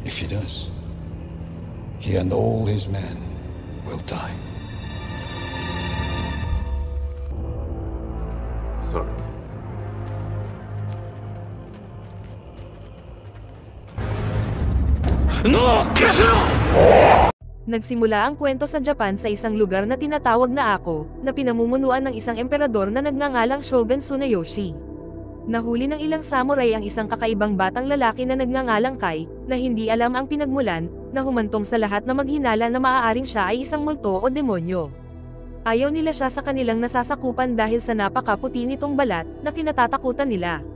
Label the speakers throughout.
Speaker 1: If he does, he and all his men will die.
Speaker 2: Sorry.
Speaker 3: Nagsimula ang kwento sa Japan sa isang lugar na tinatawag na Ako, na pinamumunuan ng isang emperador na nagngangalang Shogun Tsunayoshi. Nahuli ng ilang samurai ang isang kakaibang batang lalaki na nagngangalang Kai, na hindi alam ang pinagmulan, na humantong sa lahat na maghinala na maaaring siya ay isang multo o demonyo. Ayaw nila siya sa kanilang nasasakupan dahil sa napakaputi nitong balat, na kinatatakutan nila.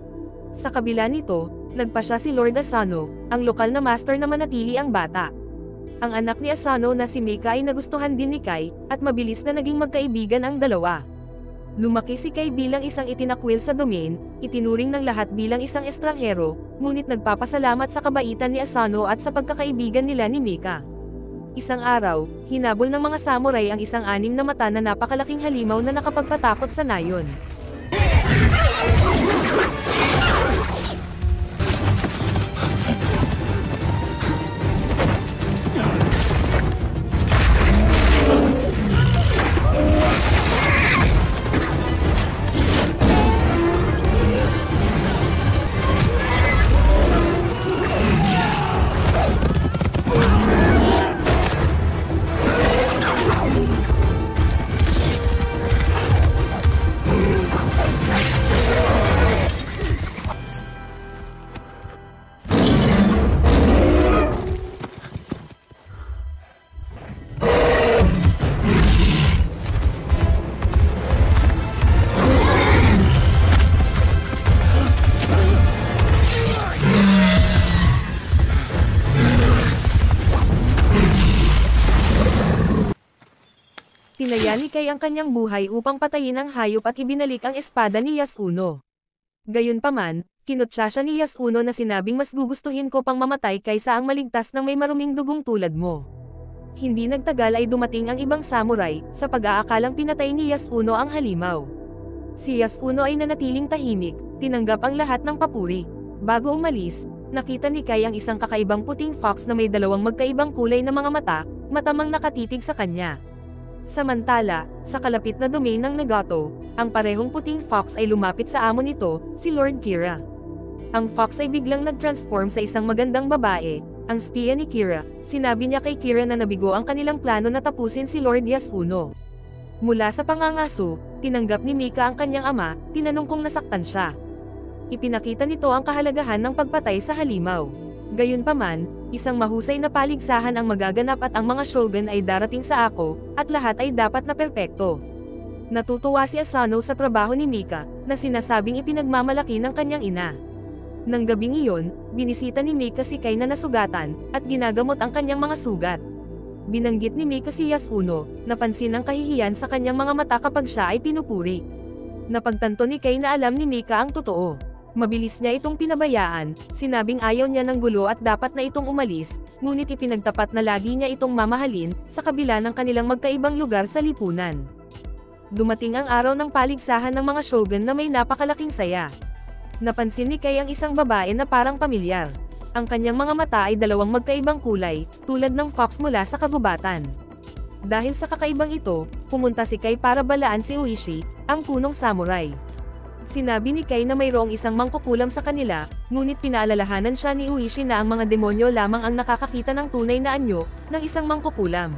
Speaker 3: Sa kabila nito, nagpa siya si Lord Asano, ang lokal na master na manatili ang bata. Ang anak ni Asano na si Mika ay nagustuhan din ni Kai, at mabilis na naging magkaibigan ang dalawa. Lumaki si Kai bilang isang itinakwil sa domain, itinuring ng lahat bilang isang estranghero, ngunit nagpapasalamat sa kabaitan ni Asano at sa pagkakaibigan nila ni Mika. Isang araw, hinabol ng mga samurai ang isang anim na mata na napakalaking halimaw na nakapagpatakot sa nayon. Tinaya ni Kai ang kanyang buhay upang patayin ang hayop at ibinalik ang espada ni Yasuno. Gayunpaman, kinutya siya ni Yasuno na sinabing mas gugustuhin ko pang mamatay kaysa ang maligtas ng may maruming dugong tulad mo. Hindi nagtagal ay dumating ang ibang samurai, sa pag-aakalang pinatay ni Yasuno ang halimaw. Si Yasuno ay nanatiling tahimik, tinanggap ang lahat ng papuri. Bago umalis, nakita ni Kai ang isang kakaibang puting fox na may dalawang magkaibang kulay na mga mata, matamang nakatitig sa kanya. Samantala, sa kalapit na domain ng Nagato, ang parehong puting fox ay lumapit sa amo nito, si Lord Kira. Ang fox ay biglang nag-transform sa isang magandang babae, ang spiya ni Kira. Sinabi niya kay Kira na nabigo ang kanilang plano na tapusin si Lord Yasuno. Mula sa pangangaso, tinanggap ni Mika ang kanyang ama, tinanong kung nasaktan siya. Ipinakita nito ang kahalagahan ng pagpatay sa halimaw. Gayunpaman, isang mahusay na paligsahan ang magaganap at ang mga shogun ay darating sa Ako, at lahat ay dapat na perpekto. Natutuwa si Asano sa trabaho ni Mika, na sinasabing ipinagmamalaki ng kanyang ina. Nang gabing iyon, binisita ni Mika si Kai na nasugatan, at ginagamot ang kanyang mga sugat. Binanggit ni Mika si Yasuno, napansin ang kahihiyan sa kanyang mga mata kapag siya ay pinupuri. Napagtanto ni Kai na alam ni Mika ang totoo. Mabilis niya itong pinabayaan, sinabing ayaw niya ng gulo at dapat na itong umalis, ngunit ipinagtapat na lagi niya itong mamahalin, sa kabila ng kanilang magkaibang lugar sa lipunan. Dumating ang araw ng paligsahan ng mga shogun na may napakalaking saya. Napansin ni Kai ang isang babae na parang pamilyar. Ang kanyang mga mata ay dalawang magkaibang kulay, tulad ng fox mula sa kagubatan. Dahil sa kakaibang ito, pumunta si Kai para balaan si Uishi, ang punong samurai. Sinabi ni Kai na mayroong isang mangkukulam sa kanila, ngunit pinaalalahanan siya ni Uishi na ang mga demonyo lamang ang nakakakita ng tunay na anyo ng isang mangkukulam.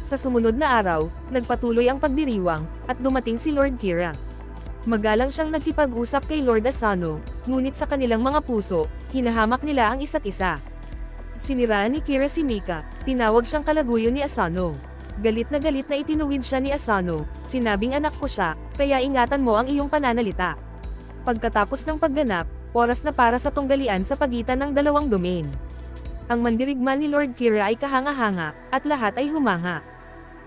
Speaker 3: Sa sumunod na araw, nagpatuloy ang pagdiriwang, at dumating si Lord Kira. Magalang siyang nagkipag-usap kay Lord Asano, ngunit sa kanilang mga puso, hinahamak nila ang isa't isa. Siniraan ni Kira si Mika, tinawag siyang kalaguyo ni Asano. Galit na itinuwid siya ni Asano, sinabing anak ko siya, kaya ingatan mo ang iyong pananalita. Pagkatapos ng pagganap, oras na para sa tunggalian sa pagitan ng dalawang domain. Ang mandirigma ni Lord Kira ay kahanga-hanga, at lahat ay humanga.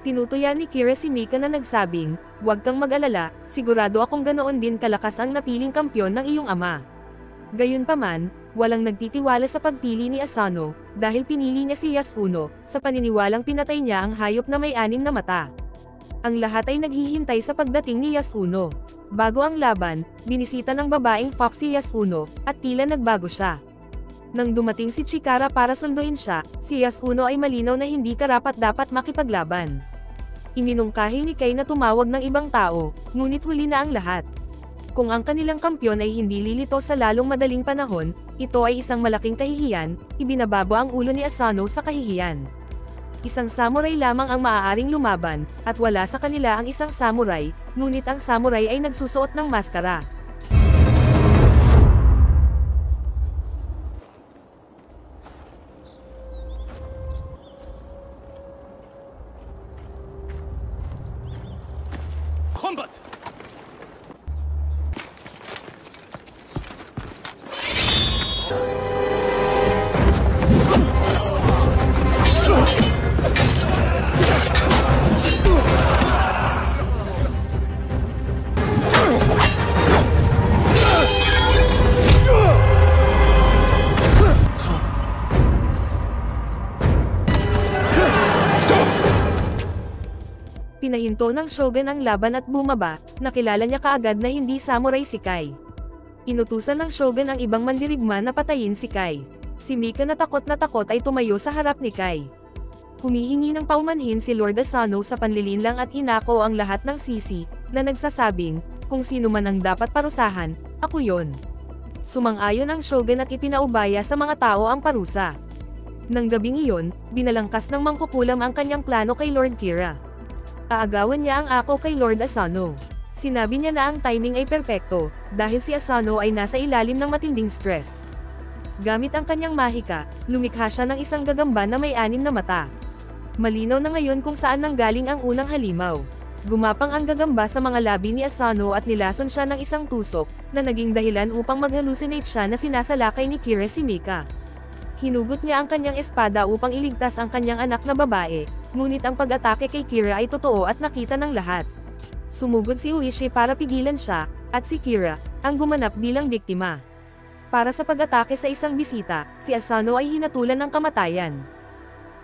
Speaker 3: Tinutuya ni Kira si Mika na nagsabing, "Huwag kang mag-alala, sigurado akong ganoon din kalakas ang napiling kampyon ng iyong ama." Gayunpaman, walang nagtitiwala sa pagpili ni Asano, dahil pinili niya si Yasuno, sa paniniwalang pinatay niya ang hayop na may anim na mata. Ang lahat ay naghihintay sa pagdating ni Yasuno. Bago ang laban, binisita ng babaeng fox si Yasuno, at tila nagbago siya. Nang dumating si Chikara para sunduin siya, si Yasuno ay malinaw na hindi karapat-dapat makipaglaban. Iminungkahi ni Kai na tumawag ng ibang tao, ngunit huli na ang lahat. Kung ang kanilang kampyon ay hindi lilito sa lalong madaling panahon, ito ay isang malaking kahihiyan, ibinababo ang ulo ni Asano sa kahihiyan. Isang samurai lamang ang maaaring lumaban, at wala sa kanila ang isang samurai, ngunit ang samurai ay nagsusuot ng maskara.
Speaker 2: Combat!
Speaker 3: Pinahinto ng shogun ang laban at bumaba, nakilala niya kaagad na hindi samurai si Kai. Inutusan ng shogun ang ibang mandirigma na patayin si Kai. Si Mika na takot ay tumayo sa harap ni Kai. Humihingi ng paumanhin si Lord Asano sa panlilinlang at inako ang lahat ng sisi, na nagsasabing, kung sino man ang dapat parusahan, ako yon. Sumang-ayon ang shogun at ipinaubaya sa mga tao ang parusa. Nang gabing iyon, binalangkas ng mangkukulam ang kanyang plano kay Lord Kira. Aagawan niya ang ako kay Lord Asano. Sinabi niya na ang timing ay perpekto, dahil si Asano ay nasa ilalim ng matinding stress. Gamit ang kanyang mahika, lumikha siya ng isang gagamba na may 6 na mata. Malinaw na ngayon kung saan nanggaling ang unang halimaw. Gumapang ang gagamba sa mga labi ni Asano at nilason siya ng isang tusok, na naging dahilan upang mag-hallucinate siya na sinasalakay ni Kira si Mika. Hinugot niya ang kanyang espada upang iligtas ang kanyang anak na babae, ngunit ang pag-atake kay Kira ay totoo at nakita ng lahat. Sumugod si Uishi para pigilan siya, at si Kira, ang gumanap bilang biktima. Para sa pag-atake sa isang bisita, si Asano ay hinatulan ng kamatayan.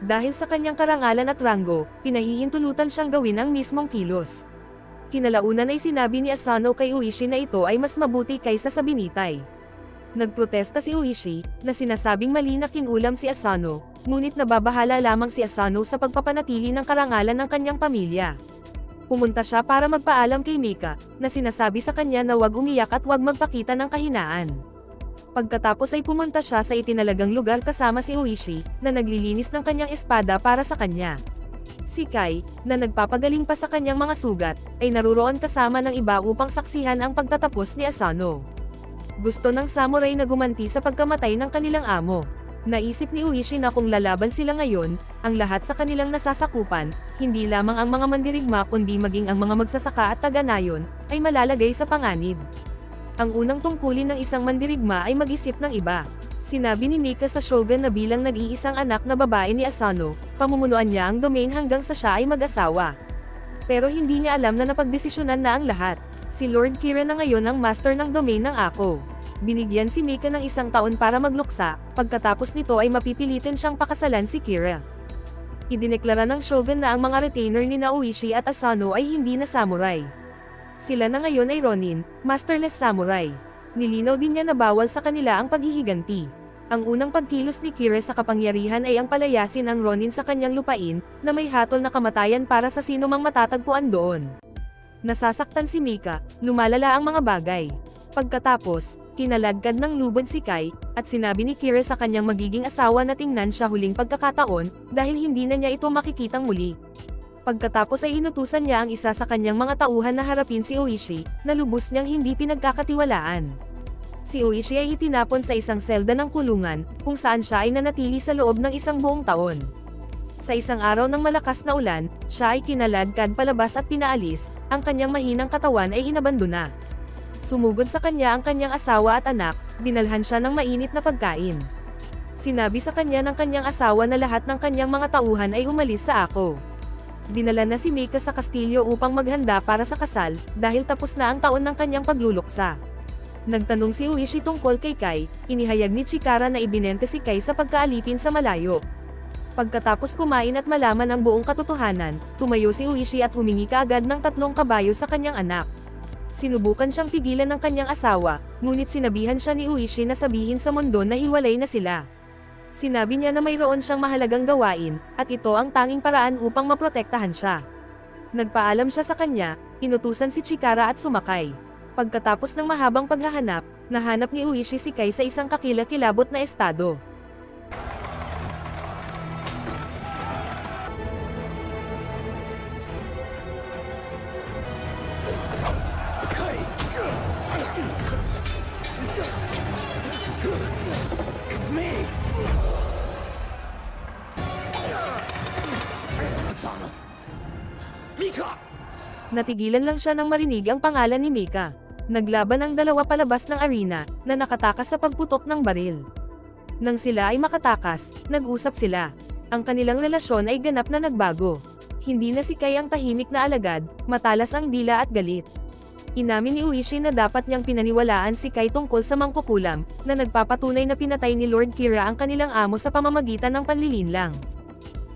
Speaker 3: Dahil sa kanyang karangalan at ranggo, pinahihintulutan siyang gawin ang mismong kilos. Kinalaunan ay sinabi ni Asano kay Uishi na ito ay mas mabuti kaysa sa binitay. Nagprotesta si Uishi, na sinasabing mali na kinulam si Asano, ngunit nababahala lamang si Asano sa pagpapanatili ng karangalan ng kanyang pamilya. Pumunta siya para magpaalam kay Mika, na sinasabi sa kanya na wag umiyak at wag magpakita ng kahinaan. Pagkatapos ay pumunta siya sa itinalagang lugar kasama si Uishi, na naglilinis ng kanyang espada para sa kanya. Si Kai, na nagpapagaling pa sa kanyang mga sugat, ay naruroon kasama ng iba upang saksihan ang pagtatapos ni Asano. Gusto ng samurai na gumanti sa pagkamatay ng kanilang amo. Naisip ni Uishi na kung lalaban sila ngayon, ang lahat sa kanilang nasasakupan, hindi lamang ang mga mandirigma kundi maging ang mga magsasaka at taga-nayon, ay malalagay sa panganib. Ang unang tungkulin ng isang mandirigma ay mag-isip ng iba. Sinabi ni Mika sa shogun na bilang nag-iisang anak na babae ni Asano, pamumunuan niya ang domain hanggang sa siya ay mag-asawa. Pero hindi niya alam na napagdesisyonan na ang lahat. Si Lord Kira na ngayon ang master ng domain ng Ako. Binigyan si Mika ng 1 taon para magluksa, pagkatapos nito ay mapipilitin siyang pakasalan si Kira. Idineklara ng shogun na ang mga retainer ni Uishi at Asano ay hindi na samurai. Sila na ngayon ay Ronin, masterless samurai. Nilinaw din niya na bawal sa kanila ang paghihiganti. Ang unang pagkilos ni Kira sa kapangyarihan ay ang palayasin ang Ronin sa kanyang lupain, na may hatol na kamatayan para sa sino mang matatagpuan doon. Nasasaktan si Mika, lumalala ang mga bagay. Pagkatapos, kinaladkad ng lubod si Kai, at sinabi ni Kira sa kanyang magiging asawa na tingnan siya huling pagkakataon, dahil hindi na niya ito makikitang muli. Pagkatapos ay inutusan niya ang isa sa kanyang mga tauhan na harapin si Uishi, na lubos niyang hindi pinagkakatiwalaan. Si Uishi ay itinapon sa isang selda ng kulungan, kung saan siya ay nanatili sa loob ng 1 buong taon. Sa isang araw ng malakas na ulan, siya ay kinaladkad palabas at pinaalis, ang kanyang mahinang katawan ay inabandona. Sumugod sa kanya ang kanyang asawa at anak, dinalhan siya ng mainit na pagkain. Sinabi sa kanya ng kanyang asawa na lahat ng kanyang mga tauhan ay umalis sa Ako. Dinala na si Mika sa kastilyo upang maghanda para sa kasal, dahil tapos na ang taon ng kanyang pagluluksa. Nagtanong si Uishi tungkol kay Kai, inihayag ni Chikara na ibinente si Kai sa pagkaalipin sa malayo. Pagkatapos kumain at malaman ang buong katotohanan, tumayo si Uishi at humingi kaagad ng 3 kabayo sa kanyang anak. Sinubukan siyang pigilan ng kanyang asawa, ngunit sinabihan siya ni Uishi na sabihin sa mundo na hiwalay na sila. Sinabi niya na mayroon siyang mahalagang gawain, at ito ang tanging paraan upang maprotektahan siya. Nagpaalam siya sa kanya, inutusan si Chikara at sumakay. Pagkatapos ng mahabang paghahanap, nahanap ni Uishi si Kai sa isang kakilakilabot na estado.
Speaker 2: It's me! Asano! Mika!
Speaker 3: Natigilan lang siya nang marinig ang pangalan ni Mika. Naglaban ang dalawa palabas ng arena, na nakatakas sa pagputok ng baril. Nang sila ay makatakas, nag-usap sila. Ang kanilang relasyon ay ganap na nagbago. Hindi na si Kai ang tahimik na alagad, matalas ang dila at galit. Inamin ni Uishi na dapat niyang pinaniwalaan si Kai tungkol sa mangkukulam, na nagpapatunay na pinatay ni Lord Kira ang kanilang amo sa pamamagitan ng panlilinlang.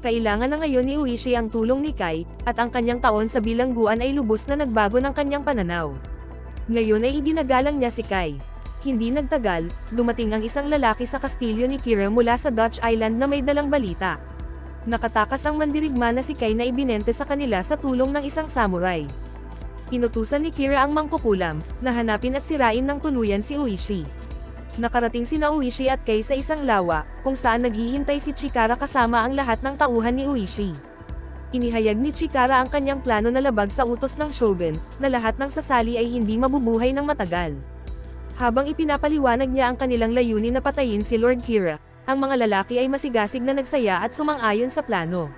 Speaker 3: Kailangan na ngayon ni Uishi ang tulong ni Kai, at ang kanyang taon sa bilangguan ay lubos na nagbago ng kanyang pananaw. Ngayon ay idinagalang niya si Kai. Hindi nagtagal, dumating ang isang lalaki sa kastilyo ni Kira mula sa Dutch Island na may dalang balita. Nakatakas ang mandirigma na si Kai na ibinente sa kanila sa tulong ng isang samurai. Inutusan ni Kira ang mangkukulam, na hanapin at sirain ng tuluyan si Uishi. Nakarating sina Uishi at Kai sa isang lawa, kung saan naghihintay si Chikara kasama ang lahat ng tauhan ni Uishi. Inihayag ni Chikara ang kanyang plano na labag sa utos ng shogun, na lahat ng sasali ay hindi mabubuhay ng matagal. Habang ipinapaliwanag niya ang kanilang layunin na patayin si Lord Kira, ang mga lalaki ay masigasig na nagsaya at sumang-ayon sa plano.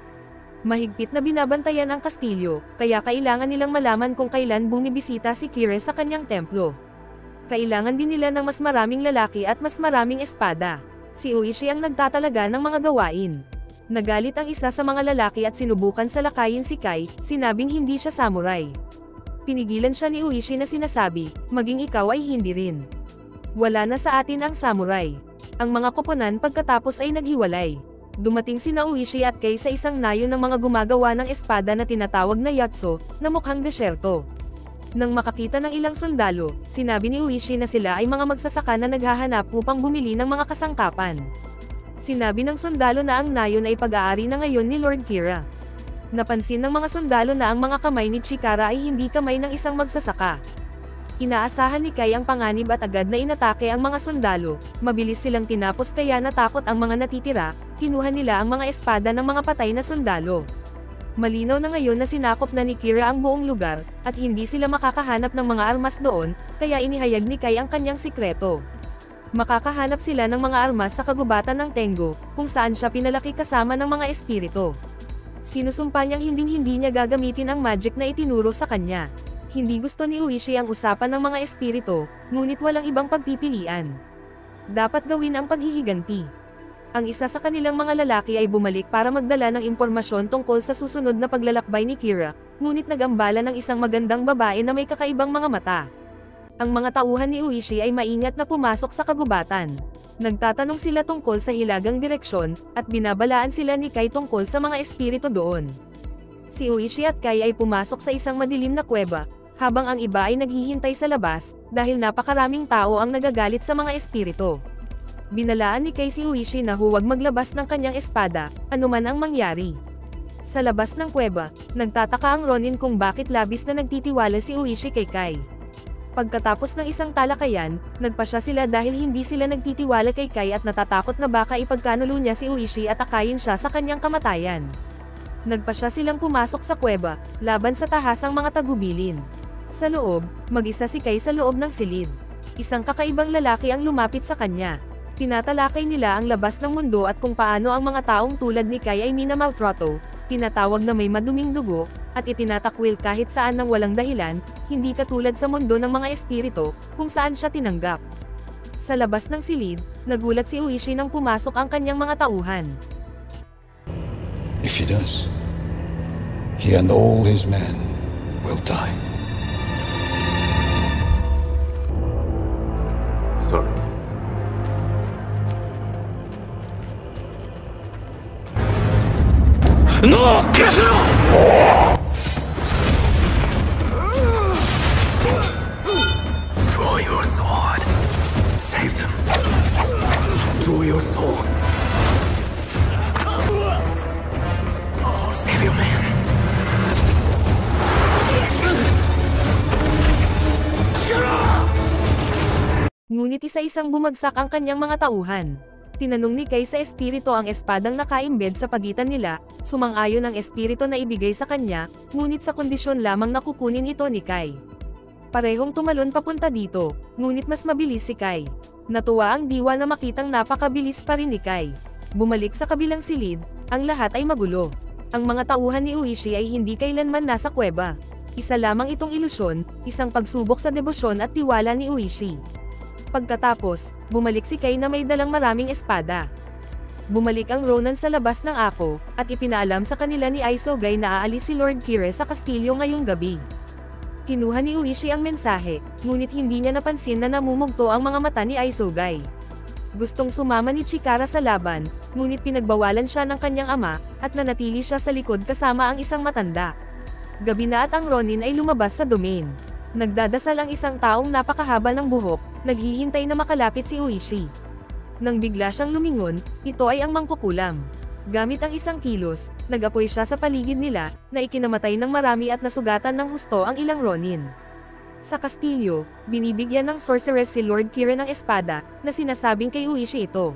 Speaker 3: Mahigpit na binabantayan ang kastilyo, kaya kailangan nilang malaman kung kailan bumibisita si Kira sa kanyang templo. Kailangan din nila ng mas maraming lalaki at mas maraming espada. Si Uishi ang nagtatalaga ng mga gawain. Nagalit ang isa sa mga lalaki at sinubukan salakayin si Kai, sinabing hindi siya samurai. Pinigilan siya ni Uishi na sinasabi, maging ikaw ay hindi rin. Wala na sa atin ang samurai. Ang mga koponan pagkatapos ay naghiwalay. Dumating sina Uishi at Kai sa isang nayo ng mga gumagawa ng espada na tinatawag na yatso, na mukhang desyerto. Nang makakita ng ilang sundalo, sinabi ni Uishi na sila ay mga magsasaka na naghahanap upang bumili ng mga kasangkapan. Sinabi ng sundalo na ang nayon ay pag-aari na ngayon ni Lord Kira. Napansin ng mga sundalo na ang mga kamay ni Chikara ay hindi kamay ng isang magsasaka. Inaasahan ni Kai ang panganib at agad na inatake ang mga sundalo, mabilis silang tinapos kaya natakot ang mga natitira, kinuha nila ang mga espada ng mga patay na sundalo. Malinaw na ngayon na sinakop na ni Kira ang buong lugar, at hindi sila makakahanap ng mga armas doon, kaya inihayag ni Kai ang kanyang sikreto. Makakahanap sila ng mga armas sa kagubatan ng Tengo, kung saan siya pinalaki kasama ng mga espiritu. Sinusumpa niyang hinding-hindi niya gagamitin ang magic na itinuro sa kanya. Hindi gusto ni Uishi ang usapan ng mga espiritu, ngunit walang ibang pagpipilian. Dapat gawin ang paghihiganti. Ang isa sa kanilang mga lalaki ay bumalik para magdala ng impormasyon tungkol sa susunod na paglalakbay ni Kira, ngunit nagambala ng isang magandang babae na may kakaibang mga mata. Ang mga tauhan ni Uishi ay maingat na pumasok sa kagubatan. Nagtatanong sila tungkol sa hilagang direksyon, at binabalaan sila ni Kai tungkol sa mga espiritu doon. Si Uishi at Kai ay pumasok sa isang madilim na kuweba, habang ang iba ay naghihintay sa labas, dahil napakaraming tao ang nagagalit sa mga espiritu. Binalaan ni Kai si Uishi na huwag maglabas ng kanyang espada, anuman ang mangyari. Sa labas ng kuweba, nagtataka ang Ronin kung bakit labis na nagtitiwala si Uishi kay Kai. Pagkatapos ng isang talakayan, nagpasya sila dahil hindi sila nagtitiwala kay Kai at natatakot na baka ipagkanulo niya si Uishi at akayin siya sa kanyang kamatayan. Nagpasya silang pumasok sa kuweba, laban sa tahasang mga tagubilin. Sa loob, mag-isa si Kai sa loob ng silid. Isang kakaibang lalaki ang lumapit sa kanya. Tinatalakay nila ang labas ng mundo at kung paano ang mga taong tulad ni Kai ay minamaltrato, tinatawag na may maduming dugo, at itinatakwil kahit saan ng walang dahilan, hindi katulad sa mundo ng mga espiritu, kung saan siya tinanggap. Sa labas ng silid, nagulat si Uishi nang pumasok ang kanyang mga tauhan.
Speaker 1: If he does, he and all his men will die.
Speaker 2: Sir. No! Draw your sword. Save your man.
Speaker 3: Ngunit isa-isang bumagsak ang kanyang mga tauhan. Tinanong ni Kay sa espiritu ang espadang nakaimbed sa pagitan nila, sumang-ayon ang espiritu na ibigay sa kanya, ngunit sa kondisyon lamang na kukunin ito ni Kay. Parehong tumalon papunta dito, ngunit mas mabilis si Kay. Natuwa ang diwa na makitang napakabilis pa rin ni Kay. Bumalik sa kabilang silid, ang lahat ay magulo. Ang mga tauhan ni Uishi ay hindi kailanman nasa kuweba. Isa lamang itong ilusyon, isang pagsubok sa debosyon at tiwala ni Uishi. Pagkatapos, bumalik si Kay na may dalang maraming espada. Bumalik ang Ronin sa labas ng ako, at ipinaalam sa kanila ni Aizogay na aalis si Lord Kire sa kastilyo ngayong gabi. Kinuha ni Uishi ang mensahe, ngunit hindi niya napansin na namumugto ang mga mata ni Aizogay. Gustong sumama ni Chikara sa laban, ngunit pinagbawalan siya ng kanyang ama, at nanatili siya sa likod kasama ang isang matanda. Gabi na at ang Ronin ay lumabas sa domain. Nagdadasal ang isang taong napakahaba ng buhok, naghihintay na makalapit si Uishi. Nang bigla siyang lumingon, ito ay ang mangkukulam. Gamit ang isang kilos, nag-apoy siya sa paligid nila, na ikinamatay ng marami at nasugatan ng husto ang ilang Ronin. Sa kastilyo, binibigyan ng sorceress si Lord Kire ng espada, na sinasabing kay Uishi ito.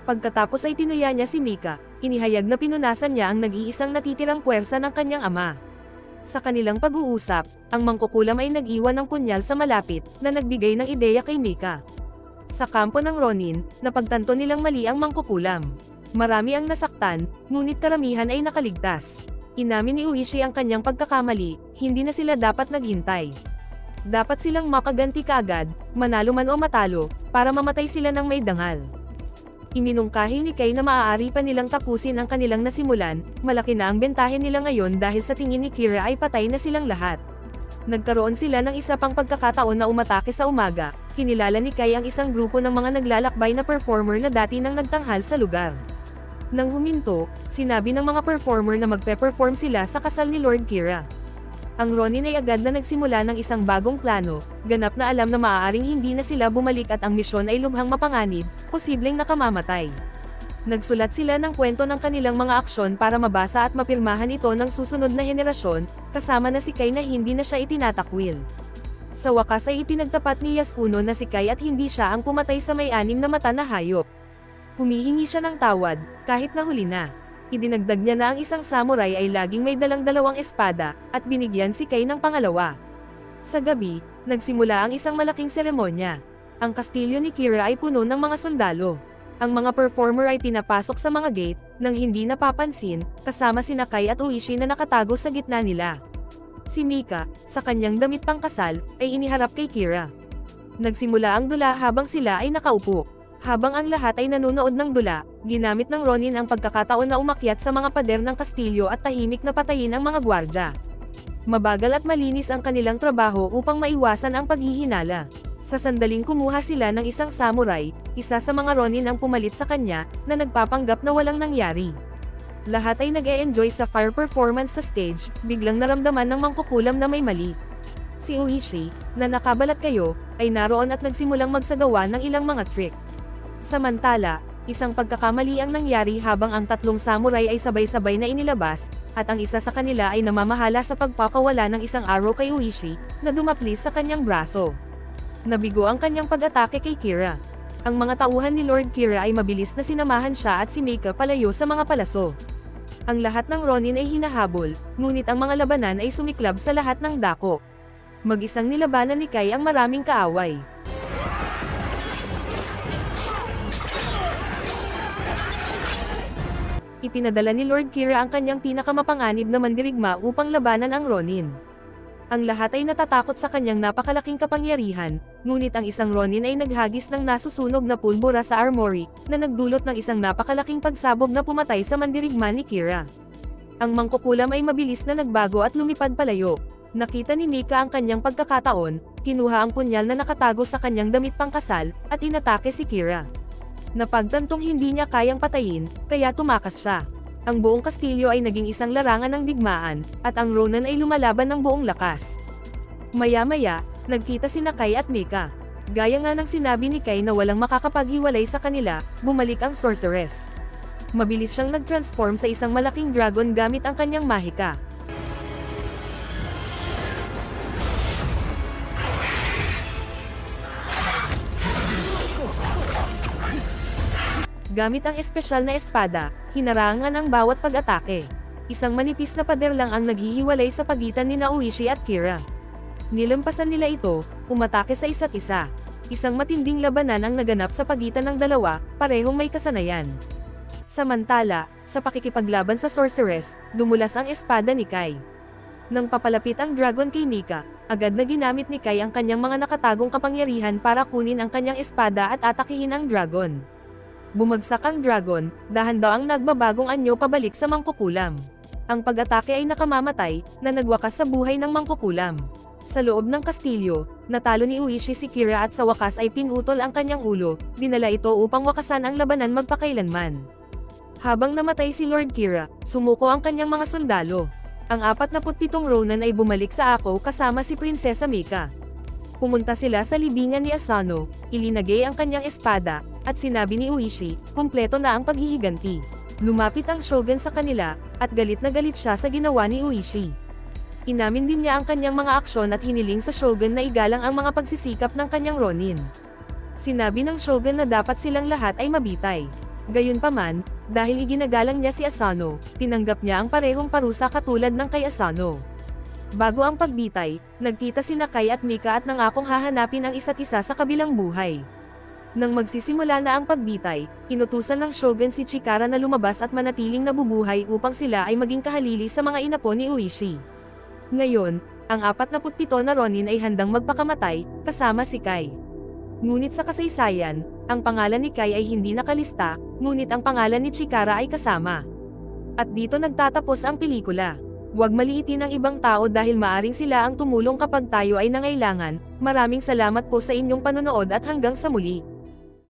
Speaker 3: Pagkatapos ay tinuya niya si Mika, inihayag na pinunasan niya ang nag-iisang natitirang puwersa ng kanyang ama. Sa kanilang pag-uusap, ang mangkukulam ay nag-iwan ng punyal sa malapit, na nagbigay ng ideya kay Mika. Sa kampo ng Ronin, napagtanto nilang mali ang mangkukulam. Marami ang nasaktan, ngunit karamihan ay nakaligtas. Inamin ni Uishi ang kanyang pagkakamali, hindi na sila dapat naghintay. Dapat silang makaganti kaagad, manalo man o matalo, para mamatay sila ng may dangal. Iminungkahi ni Kay na maaari pa nilang tapusin ang kanilang nasimulan, malaki na ang bentahe nila ngayon dahil sa tingin ni Kira ay patay na silang lahat. Nagkaroon sila ng isa pang pagkakataon na umatake sa umaga, kinilala ni Kay ang isang grupo ng mga naglalakbay na performer na dati nang nagtanghal sa lugar. Nang huminto, sinabi ng mga performer na magpe-perform sila sa kasal ni Lord Kira. Ang Ronin ay agad na nagsimula ng isang bagong plano, ganap na alam na maaaring hindi na sila bumalik at ang misyon ay lubhang mapanganib, posibleng nakamamatay. Nagsulat sila ng kwento ng kanilang mga aksyon para mabasa at mapirmahan ito ng susunod na henerasyon, kasama na si Kay na hindi na siya itinatakwil. Sa wakas ay ipinagtapat ni Yasuno na si Kay at hindi siya ang pumatay sa may-anim na mata na hayop. Humihingi siya ng tawad, kahit nahuli na. Idinagdag niya na ang isang samurai ay laging may dalang dalawang espada, at binigyan si Kay ng pangalawa. Sa gabi, nagsimula ang isang malaking seremonya. Ang kastilyo ni Kira ay puno ng mga sundalo. Ang mga performer ay pinapasok sa mga gate, nang hindi napapansin, kasama sina Kay at Uishi na nakatago sa gitna nila. Si Mika, sa kanyang damit pangkasal, ay iniharap kay Kira. Nagsimula ang dula habang sila ay nakaupo. Habang ang lahat ay nanonood ng dula, ginamit ng Ronin ang pagkakataon na umakyat sa mga pader ng kastilyo at tahimik na patayin ang mga gwardya. Mabagal at malinis ang kanilang trabaho upang maiwasan ang paghihinala. Sa sandaling kumuha sila ng isang samurai, isa sa mga Ronin ang pumalit sa kanya, na nagpapanggap na walang nangyari. Lahat ay nag-e-enjoy sa fire performance sa stage, biglang naramdaman ng mangkukulam na may mali. Si Uishi, na nakabalat kayo, ay naroon at nagsimulang magsagawa ng ilang mga trick. Samantala, isang pagkakamali ang nangyari habang ang tatlong samurai ay sabay-sabay na inilabas, at ang isa sa kanila ay namamahala sa pagpapawala ng isang arrow kay Uishi, na dumaplis sa kanyang braso. Nabigo ang kanyang pag-atake kay Kira. Ang mga tauhan ni Lord Kira ay mabilis na sinamahan siya at si Mika palayo sa mga palaso. Ang lahat ng Ronin ay hinahabol, ngunit ang mga labanan ay sumiklab sa lahat ng dako. Mag-isang nilabanan ni Kay ang maraming kaaway. Ipinadala ni Lord Kira ang kanyang pinakamapanganib na mandirigma upang labanan ang Ronin. Ang lahat ay natatakot sa kanyang napakalaking kapangyarihan, ngunit ang isang Ronin ay naghagis ng nasusunog na pulbura sa armory, na nagdulot ng isang napakalaking pagsabog na pumatay sa mandirigma ni Kira. Ang mangkukulam ay mabilis na nagbago at lumipad palayo. Nakita ni Mika ang kanyang pagkakataon, kinuha ang punyal na nakatago sa kanyang damit pangkasal, at inatake si Kira. Napagtantong hindi niya kayang patayin, kaya tumakas siya. Ang buong kastilyo ay naging isang larangan ng digmaan, at ang Ronin ay lumalaban ng buong lakas. Maya-maya, nagkita sina Kay at Mika. Gaya nga ng sinabi ni Kai na walang makakapaghiwalay sa kanila, bumalik ang sorceress. Mabilis siyang nag-transform sa isang malaking dragon gamit ang kanyang mahika. Gamit ang espesyal na espada, hinarangan ang bawat pag-atake. Isang manipis na pader lang ang naghihiwalay sa pagitan ni Naoishi at Kira. Nilampasan nila ito, umatake sa isa't isa. Isang matinding labanan ang naganap sa pagitan ng dalawa, parehong may kasanayan. Samantala, sa pakikipaglaban sa sorceress, dumulas ang espada ni Kai. Nang papalapit ang dragon kay Mika, agad na ginamit ni Kai ang kanyang mga nakatagong kapangyarihan para kunin ang kanyang espada at atakihin ang dragon. Bumagsak ang dragon, dahan daw ang nagbabagong anyo pabalik sa mangkukulam. Ang pag-atake ay nakamamatay, na nagwakas sa buhay ng mangkukulam. Sa loob ng kastilyo, natalo ni Uishi si Kira at sa wakas ay pinutol ang kanyang ulo, dinala ito upang wakasan ang labanan magpakailanman. Habang namatay si Lord Kira, sumuko ang kanyang mga sundalo. Ang 47 Ronin ay bumalik sa Ako kasama si Prinsesa Mika. Pumunta sila sa libingan ni Asano, ilinagay ang kanyang espada, at sinabi ni Uishi, kumpleto na ang paghihiganti. Lumapit ang shogun sa kanila, at galit na galit siya sa ginawa ni Uishi. Inamin din niya ang kanyang mga aksyon at hiniling sa shogun na igalang ang mga pagsisikap ng kanyang ronin. Sinabi ng shogun na dapat silang lahat ay mabitay. Gayunpaman, dahil iginagalang niya si Asano, tinanggap niya ang parehong parusa katulad ng kay Asano. Bago ang pagbitay, nagkita sina Kai at Mika at nangakong hahanapin ang isa't isa sa kabilang buhay. Nang magsisimula na ang pagbitay, inutusan ng shogun si Chikara na lumabas at manatiling nabubuhay upang sila ay maging kahalili sa mga inapo ni Uishi. Ngayon, ang 47 na Ronin ay handang magpakamatay, kasama si Kai. Ngunit sa kasaysayan, ang pangalan ni Kai ay hindi nakalista, ngunit ang pangalan ni Chikara ay kasama. At dito nagtatapos ang pelikula. Huwag maliitin ang ibang tao dahil maaring sila ang tumulong kapag tayo ay nangailangan. Maraming salamat po sa inyong panonood at hanggang sa muli.